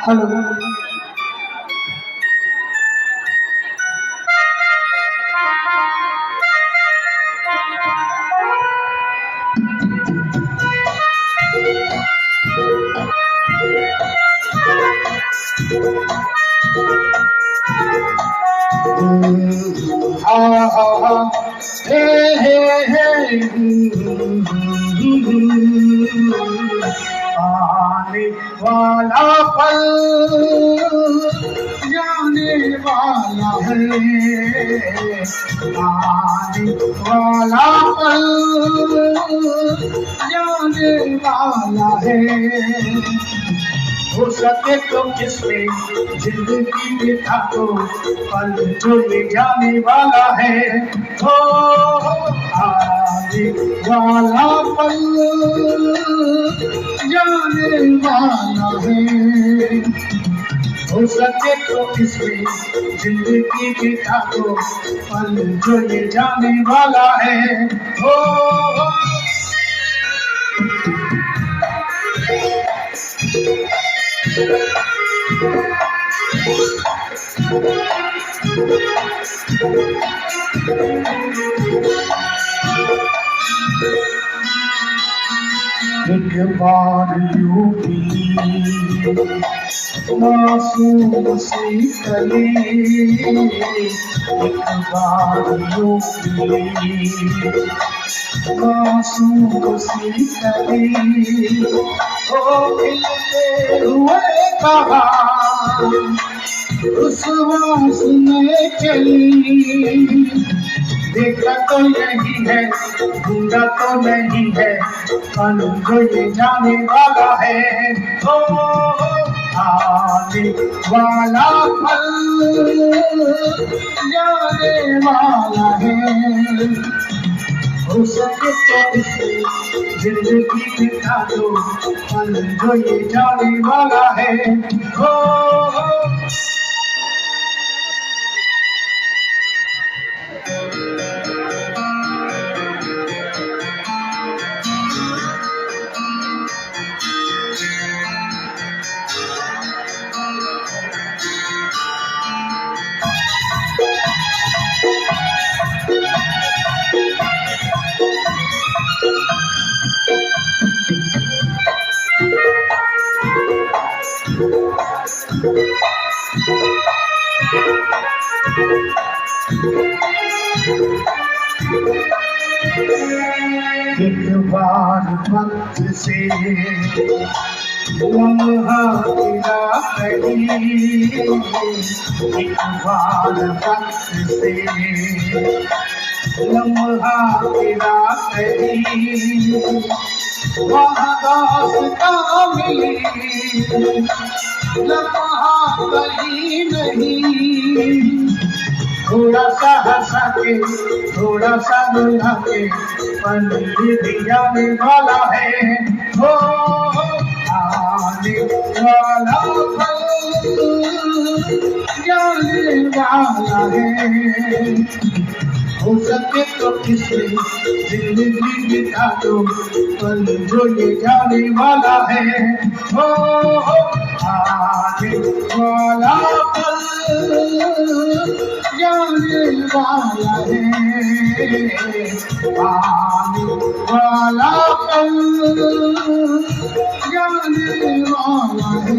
Hello. हाँ हाँ हाँ, हे आने वाला पल जाने वाला है, आने वाला पल जाने वाला है। हो सके तो किसमें जिंदगी बिता दो, पल जो ये जाने वाला है। हो आने वाला पल जाने वाला है। हो सके तो इसमें जिंदगी बिता दो, पल जो ये जाने वाला है। हो एक बार यूं भी मासूम सी कली, एक बार यूं भी मासूम सी कली, ओ खिलते हुए कहा उस वास में चली। देखा तो यही है, ढूंढा तो नहीं है, पल जो ये जाने वाला है। ओ आने वाला पल जाने वाला है। हो सके तो इसे जिंदगी बिता दो, पल जो ये जाने वाला है। हो एक बार वक्त से लम्हा गिरा कहीं, एक बार वक्त से लम्हा गिरा कहीं, वहाँ दास्तां मिली लम्हा कहीं नहीं। थोड़ा सा हंसा के, थोड़ा सा रुला के, पल भी जाने वाला है। हो आने वाला पल जाने वाला है। हो सके तो इसमें जिंदगी बिता दो, पल जो ये जाने वाला है। हो आने वाला पल जाने वाला है, आने वाला पल जाने वाला है।